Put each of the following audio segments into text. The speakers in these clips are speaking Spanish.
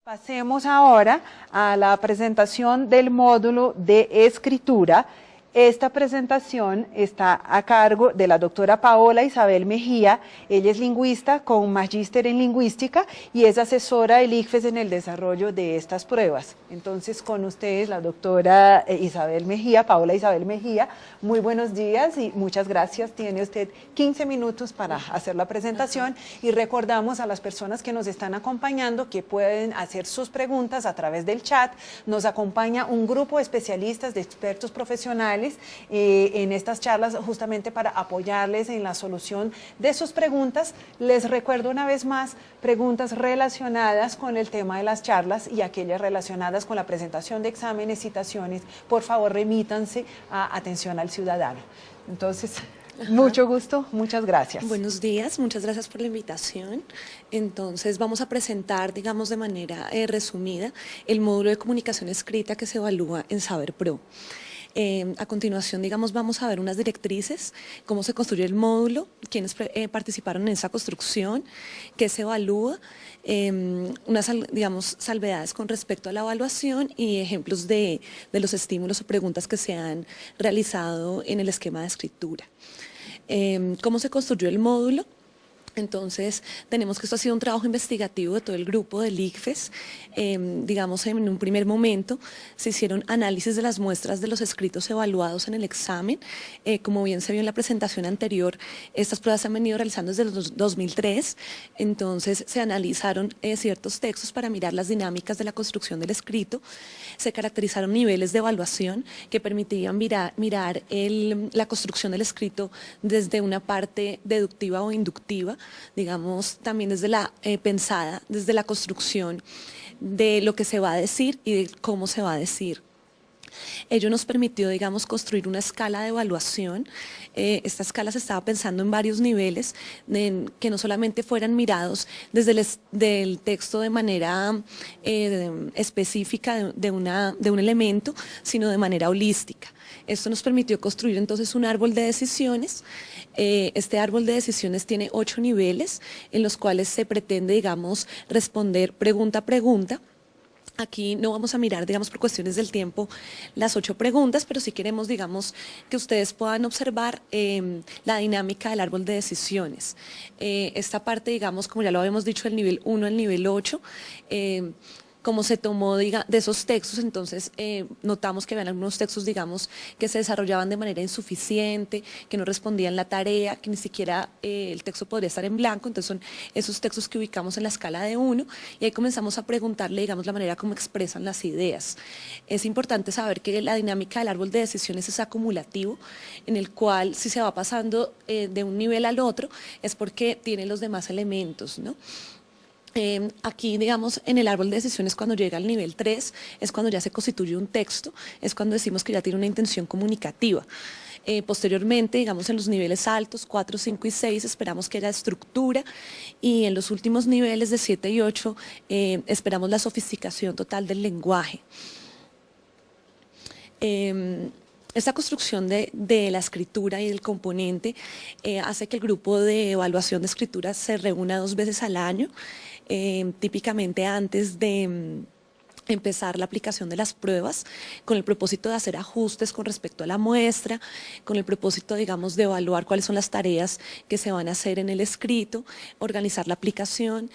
Pasemos ahora a la presentación del módulo de escritura. Esta presentación está a cargo de la doctora Paola Isabel Mejía. Ella es lingüista con magíster en lingüística y es asesora del ICFES en el desarrollo de estas pruebas. Entonces, con ustedes, la doctora Isabel Mejía, Paola Isabel Mejía. Muy buenos días y muchas gracias. Tiene usted 15 minutos para hacer la presentación y recordamos a las personas que nos están acompañando que pueden hacer sus preguntas a través del chat. Nos acompaña un grupo de especialistas, de expertos profesionales en estas charlas justamente para apoyarles en la solución de sus preguntas. Les recuerdo una vez más, preguntas relacionadas con el tema de las charlas y aquellas relacionadas con la presentación de exámenes, citaciones, por favor remítanse a atención al ciudadano. Entonces, mucho gusto, muchas gracias. Buenos días, muchas gracias por la invitación. Entonces vamos a presentar, digamos de manera resumida, el módulo de comunicación escrita que se evalúa en Saber Pro. A continuación, digamos, vamos a ver unas directrices, cómo se construye el módulo, quiénes participaron en esa construcción, qué se evalúa, unas, digamos, salvedades con respecto a la evaluación y ejemplos de los estímulos o preguntas que se han realizado en el esquema de escritura. ¿Cómo se construyó el módulo? Entonces, tenemos que esto ha sido un trabajo investigativo de todo el grupo del ICFES. Digamos, en un primer momento se hicieron análisis de las muestras de los escritos evaluados en el examen. Como bien se vio en la presentación anterior, estas pruebas se han venido realizando desde el 2003. Entonces, se analizaron ciertos textos para mirar las dinámicas de la construcción del escrito. Se caracterizaron niveles de evaluación que permitían mirar la construcción del escrito desde una parte deductiva o inductiva, digamos, también desde la pensada, desde la construcción de lo que se va a decir y de cómo se va a decir. Ello nos permitió, digamos, construir una escala de evaluación. Esta escala se estaba pensando en varios niveles, que no solamente fueran mirados desde del texto de manera específica de un elemento, sino de manera holística. Esto nos permitió construir entonces un árbol de decisiones. Este árbol de decisiones tiene 8 niveles en los cuales se pretende, digamos, responder pregunta a pregunta. Aquí no vamos a mirar, digamos, por cuestiones del tiempo, las 8 preguntas, pero sí queremos, digamos, que ustedes puedan observar la dinámica del árbol de decisiones. Esta parte, digamos, como ya lo habíamos dicho, del nivel 1 al nivel 8, como se tomó de esos textos, entonces notamos que habían algunos textos, digamos, que se desarrollaban de manera insuficiente, que no respondían la tarea, que ni siquiera el texto podría estar en blanco. Entonces son esos textos que ubicamos en la escala de 1 y ahí comenzamos a preguntarle, digamos, la manera como expresan las ideas. Es importante saber que la dinámica del árbol de decisiones es acumulativo, en el cual si se va pasando de un nivel al otro es porque tiene los demás elementos, ¿no? Aquí, digamos, en el árbol de decisiones, cuando llega al nivel 3, es cuando ya se constituye un texto, es cuando decimos que ya tiene una intención comunicativa. Posteriormente, digamos, en los niveles altos, 4, 5 y 6, esperamos que haya estructura, y en los últimos niveles de 7 y 8, esperamos la sofisticación total del lenguaje. Esta construcción de la escritura y del componente hace que el grupo de evaluación de escritura se reúna 2 veces al año, típicamente antes de empezar la aplicación de las pruebas, con el propósito de hacer ajustes con respecto a la muestra, con el propósito, digamos, de evaluar cuáles son las tareas que se van a hacer en el escrito, organizar la aplicación.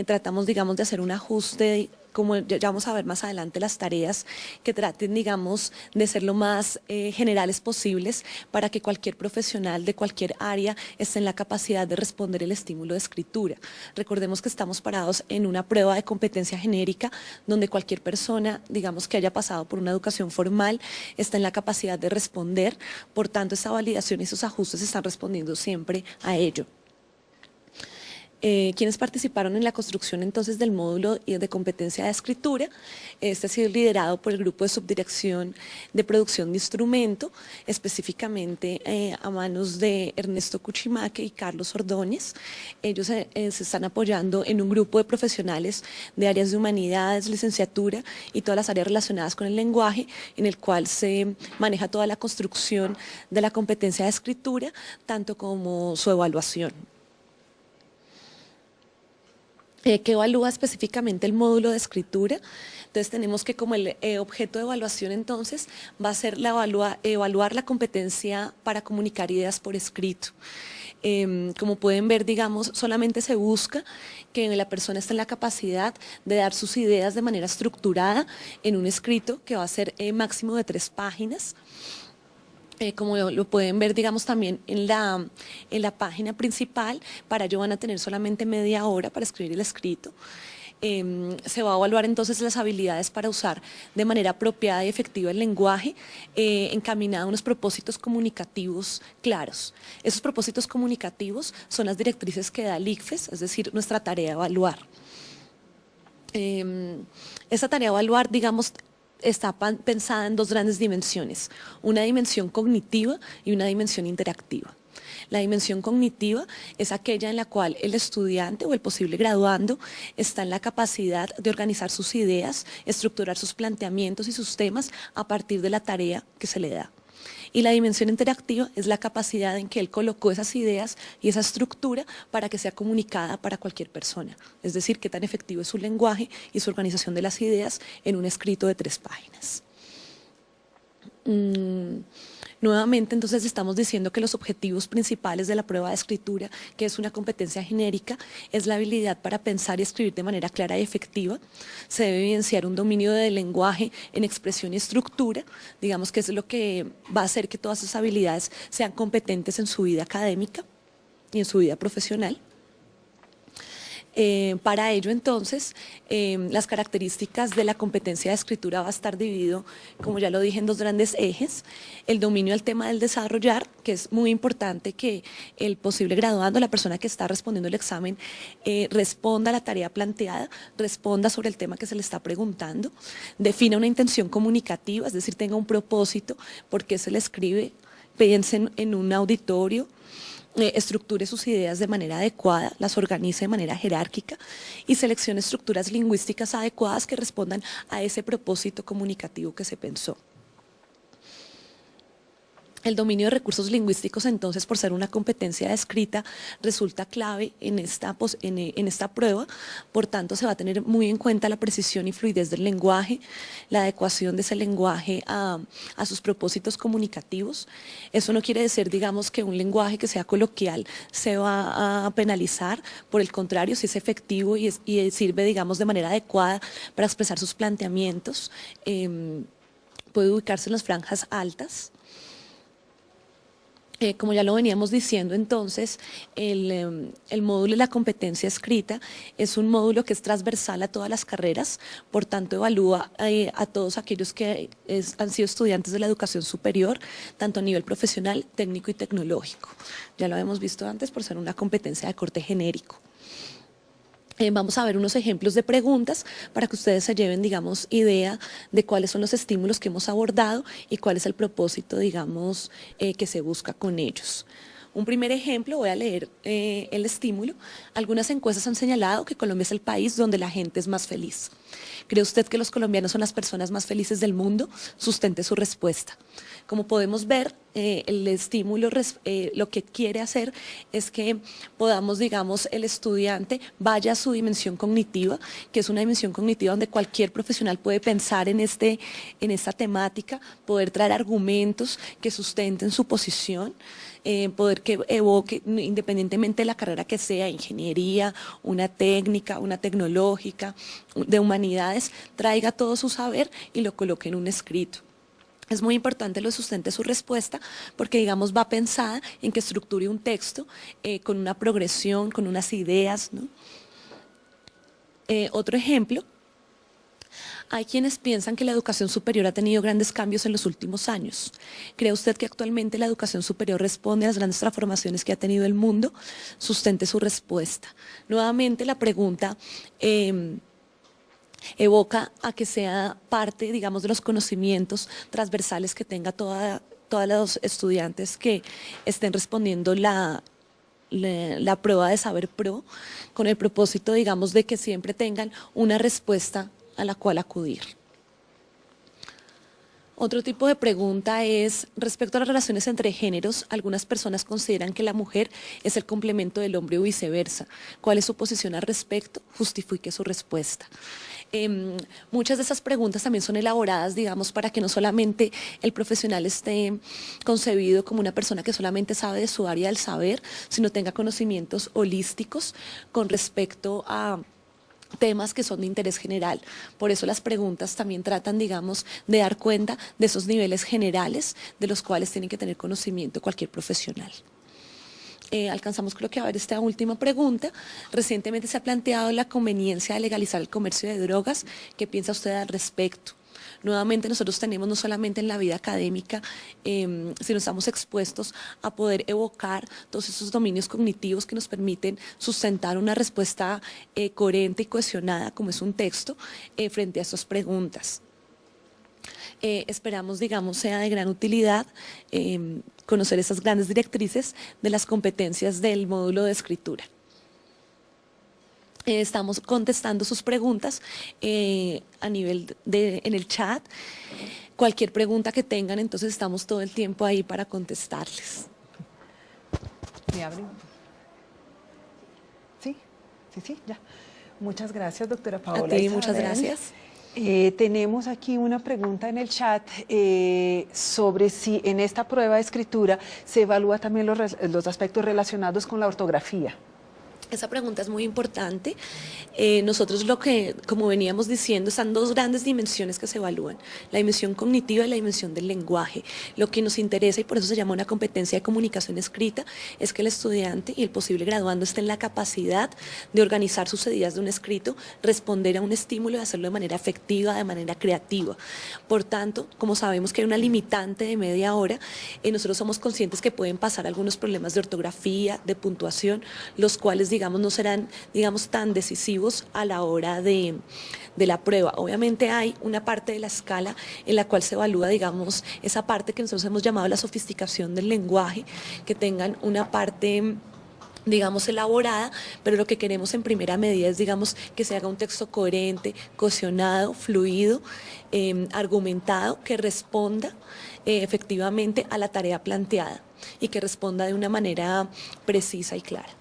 Tratamos, digamos, de hacer un ajuste, como ya vamos a ver más adelante, las tareas que traten, digamos, de ser lo más generales posibles para que cualquier profesional de cualquier área esté en la capacidad de responder el estímulo de escritura. Recordemos que estamos parados en una prueba de competencia genérica donde cualquier persona, digamos, que haya pasado por una educación formal está en la capacidad de responder. Por tanto, esa validación y esos ajustes están respondiendo siempre a ello. Quienes participaron en la construcción entonces del módulo de competencia de escritura. Este ha sido liderado por el grupo de subdirección de producción de instrumento, específicamente a manos de Ernesto Cuchimaque y Carlos Ordóñez. Ellos se están apoyando en un grupo de profesionales de áreas de humanidades, licenciatura y todas las áreas relacionadas con el lenguaje, en el cual se maneja toda la construcción de la competencia de escritura, tanto como su evaluación. que evalúa específicamente el módulo de escritura. Entonces tenemos que como el objeto de evaluación entonces va a ser evaluar la competencia para comunicar ideas por escrito. Como pueden ver, digamos, solamente se busca que la persona esté en la capacidad de dar sus ideas de manera estructurada en un escrito que va a ser máximo de 3 páginas. Como lo pueden ver, digamos, también en la página principal, para ello van a tener solamente media hora para escribir el escrito. Se va a evaluar entonces las habilidades para usar de manera apropiada y efectiva el lenguaje, encaminado a unos propósitos comunicativos claros. Esos propósitos comunicativos son las directrices que da el ICFES, es decir, nuestra tarea de evaluar. Esta tarea de evaluar, digamos, está pensada en 2 grandes dimensiones, una dimensión cognitiva y una dimensión interactiva. La dimensión cognitiva es aquella en la cual el estudiante o el posible graduando está en la capacidad de organizar sus ideas, estructurar sus planteamientos y sus temas a partir de la tarea que se le da. Y la dimensión interactiva es la capacidad en que él colocó esas ideas y esa estructura para que sea comunicada para cualquier persona. Es decir, qué tan efectivo es su lenguaje y su organización de las ideas en un escrito de 3 páginas. Nuevamente, entonces, estamos diciendo que los objetivos principales de la prueba de escritura, que es una competencia genérica, es la habilidad para pensar y escribir de manera clara y efectiva. Se debe evidenciar un dominio del lenguaje en expresión y estructura, digamos que es lo que va a hacer que todas esas habilidades sean competentes en su vida académica y en su vida profesional. Para ello, entonces, las características de la competencia de escritura va a estar dividido, como ya lo dije, en 2 grandes ejes. El dominio del tema del desarrollar, que es muy importante que el posible graduando, la persona que está respondiendo el examen, responda a la tarea planteada, responda sobre el tema que se le está preguntando, defina una intención comunicativa, es decir, tenga un propósito, por qué se le escribe, piense en un auditorio, estructure sus ideas de manera adecuada, las organice de manera jerárquica y seleccione estructuras lingüísticas adecuadas que respondan a ese propósito comunicativo que se pensó. El dominio de recursos lingüísticos, entonces, por ser una competencia escrita, resulta clave en esta prueba. Por tanto, se va a tener muy en cuenta la precisión y fluidez del lenguaje, la adecuación de ese lenguaje a sus propósitos comunicativos. Eso no quiere decir, digamos, que un lenguaje que sea coloquial se va a penalizar. Por el contrario, si es efectivo y sirve, digamos, de manera adecuada para expresar sus planteamientos, puede ubicarse en las franjas altas. Como ya lo veníamos diciendo, entonces, el módulo de la competencia escrita es un módulo que es transversal a todas las carreras, por tanto evalúa a todos aquellos que han sido estudiantes de la educación superior, tanto a nivel profesional, técnico y tecnológico. Ya lo habíamos visto antes por ser una competencia de corte genérico. Vamos a ver unos ejemplos de preguntas para que ustedes se lleven, digamos, idea de cuáles son los estímulos que hemos abordado y cuál es el propósito, digamos, que se busca con ellos. Un primer ejemplo, voy a leer el estímulo. Algunas encuestas han señalado que Colombia es el país donde la gente es más feliz. ¿Cree usted que los colombianos son las personas más felices del mundo? Sustente su respuesta. Como podemos ver, el estímulo lo que quiere hacer es que podamos, digamos, el estudiante vaya a su dimensión cognitiva, que es una dimensión cognitiva donde cualquier profesional puede pensar en esta temática, poder traer argumentos que sustenten su posición, poder que evoque, independientemente de la carrera que sea, ingeniería, una técnica, una tecnológica, de humanidades, traiga todo su saber y lo coloque en un escrito. Es muy importante lo sustente su respuesta porque, digamos, va pensada en que estructure un texto con una progresión, con unas ideas, ¿no? Otro ejemplo, hay quienes piensan que la educación superior ha tenido grandes cambios en los últimos años. ¿Cree usted que actualmente la educación superior responde a las grandes transformaciones que ha tenido el mundo? Sustente su respuesta. Nuevamente la pregunta evoca a que sea parte, digamos, de los conocimientos transversales que tenga todos los estudiantes que estén respondiendo la prueba de Saber Pro, con el propósito, digamos, de que siempre tengan una respuesta a la cual acudir. Otro tipo de pregunta es, respecto a las relaciones entre géneros, algunas personas consideran que la mujer es el complemento del hombre o viceversa. ¿Cuál es su posición al respecto? Justifique su respuesta. Muchas de esas preguntas también son elaboradas, digamos, para que no solamente el profesional esté concebido como una persona que solamente sabe de su área del saber, sino tenga conocimientos holísticos con respecto a temas que son de interés general. Por eso las preguntas también tratan, digamos, de dar cuenta de esos niveles generales de los cuales tiene que tener conocimiento cualquier profesional. Alcanzamos creo que a ver esta última pregunta. Recientemente se ha planteado la conveniencia de legalizar el comercio de drogas. ¿Qué piensa usted al respecto? Nuevamente nosotros tenemos no solamente en la vida académica, sino estamos expuestos a poder evocar todos esos dominios cognitivos que nos permiten sustentar una respuesta coherente y cohesionada, como es un texto, frente a estas preguntas. Esperamos, digamos, sea de gran utilidad conocer esas grandes directrices de las competencias del módulo de escritura. Estamos contestando sus preguntas a nivel en el chat. Cualquier pregunta que tengan, entonces estamos todo el tiempo ahí para contestarles. ¿Me abren? Sí, ya. Muchas gracias, doctora Paola. A ti, muchas gracias. Tenemos aquí una pregunta en el chat sobre si en esta prueba de escritura se evalúa también los aspectos relacionados con la ortografía. Esa pregunta es muy importante. Nosotros lo que, como veníamos diciendo, están dos grandes dimensiones que se evalúan, la dimensión cognitiva y la dimensión del lenguaje. Lo que nos interesa, y por eso se llama una competencia de comunicación escrita, es que el estudiante y el posible graduando esté en la capacidad de organizar sus ideas de un escrito, responder a un estímulo y hacerlo de manera efectiva, de manera creativa. Por tanto, como sabemos que hay una limitante de media hora, nosotros somos conscientes que pueden pasar algunos problemas de ortografía, de puntuación, los cuales, digamos, no serán, digamos, tan decisivos a la hora de la prueba. Obviamente hay una parte de la escala en la cual se evalúa, digamos, esa parte que nosotros hemos llamado la sofisticación del lenguaje, que tengan una parte, digamos, elaborada, pero lo que queremos en primera medida es, digamos, que se haga un texto coherente, cohesionado, fluido, argumentado, que responda efectivamente a la tarea planteada y que responda de una manera precisa y clara.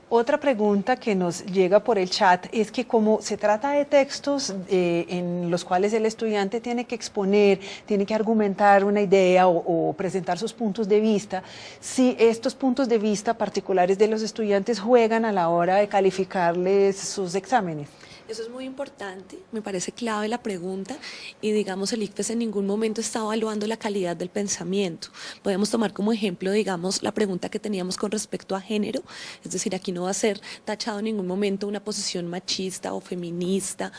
Otra pregunta que nos llega por el chat es que como se trata de textos en los cuales el estudiante tiene que exponer, tiene que argumentar una idea o presentar sus puntos de vista, si estos puntos de vista particulares de los estudiantes juegan a la hora de calificarles sus exámenes. Eso es muy importante, me parece clave la pregunta y digamos el ICFES en ningún momento está evaluando la calidad del pensamiento. Podemos tomar como ejemplo, digamos, la pregunta que teníamos con respecto a género, es decir, aquí no va a ser tachado en ningún momento una posición machista o feminista,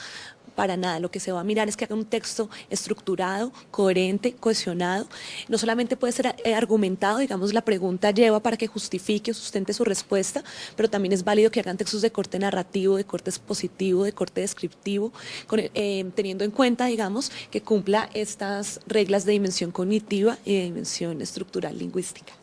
para nada. Lo que se va a mirar es que haga un texto estructurado, coherente, cohesionado. No solamente puede ser argumentado, digamos, la pregunta lleva para que justifique o sustente su respuesta, pero también es válido que hagan textos de corte narrativo, de corte expositivo, de corte descriptivo, teniendo en cuenta, digamos, que cumpla estas reglas de dimensión cognitiva y de dimensión estructural lingüística.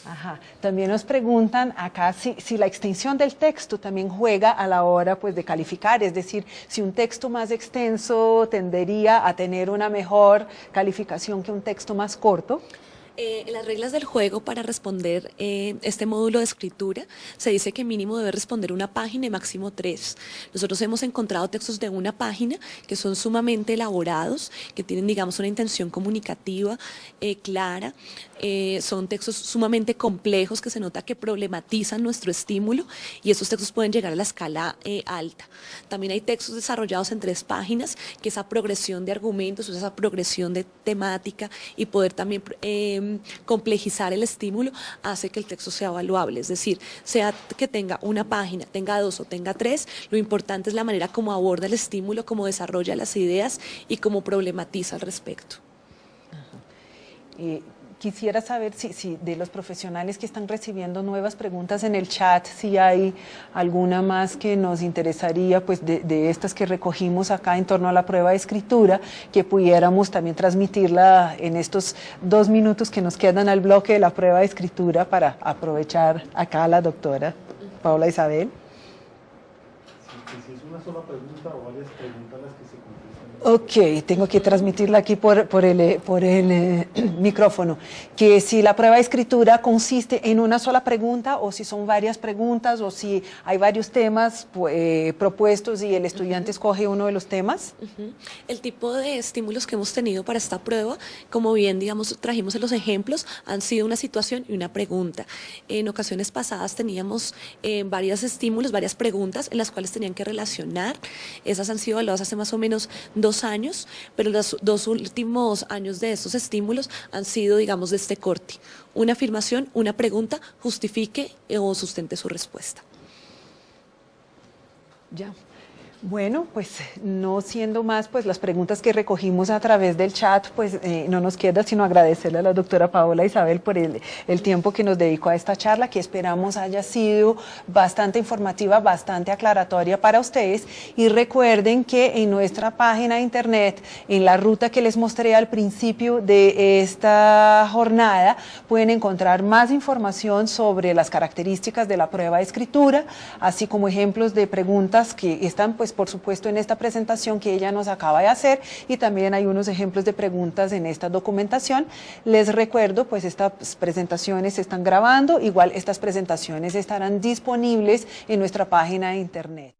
Ajá. También nos preguntan acá si la extensión del texto también juega a la hora pues, de calificar, es decir, si un texto más extenso tendería a tener una mejor calificación que un texto más corto. En las reglas del juego para responder este módulo de escritura se dice que mínimo debe responder una página y máximo 3. Nosotros hemos encontrado textos de una página que son sumamente elaborados, que tienen, digamos, una intención comunicativa clara. Son textos sumamente complejos que se nota que problematizan nuestro estímulo y esos textos pueden llegar a la escala alta. También hay textos desarrollados en 3 páginas, que esa progresión de argumentos, esa progresión de temática y poder también complejizar el estímulo hace que el texto sea evaluable. Es decir, sea que tenga una página, tenga 2 o tenga 3, lo importante es la manera como aborda el estímulo, cómo desarrolla las ideas y cómo problematiza al respecto. Quisiera saber si de los profesionales que están recibiendo nuevas preguntas en el chat, si hay alguna más que nos interesaría, pues de estas que recogimos acá en torno a la prueba de escritura, que pudiéramos también transmitirla en estos 2 minutos que nos quedan al bloque de la prueba de escritura para aprovechar acá a la doctora Paola Isabel. si es una sola pregunta o varias preguntas las que se contestan. Ok, tengo que transmitirla aquí por el micrófono, que si la prueba de escritura consiste en una sola pregunta o si son varias preguntas o si hay varios temas propuestos y el estudiante escoge uno de los temas. El tipo de estímulos que hemos tenido para esta prueba, como bien digamos trajimos en los ejemplos, han sido una situación y una pregunta. En ocasiones pasadas teníamos varios estímulos, varias preguntas en las cuales tenían que relacionar. Esas han sido evaluadas hace más o menos 2 años, pero los 2 últimos años de estos estímulos han sido, digamos, de este corte. Una afirmación, una pregunta, justifique o sustente su respuesta. Ya. Bueno, pues no siendo más, pues las preguntas que recogimos a través del chat, pues no nos queda sino agradecerle a la doctora Paola Isabel por el tiempo que nos dedicó a esta charla, que esperamos haya sido bastante informativa, bastante aclaratoria para ustedes. Y recuerden que en nuestra página de internet, en la ruta que les mostré al principio de esta jornada, pueden encontrar más información sobre las características de la prueba de escritura, así como ejemplos de preguntas que están pues por supuesto en esta presentación que ella nos acaba de hacer, y también hay unos ejemplos de preguntas en esta documentación. Les recuerdo, pues estas presentaciones se están grabando, igual estas presentaciones estarán disponibles en nuestra página de internet.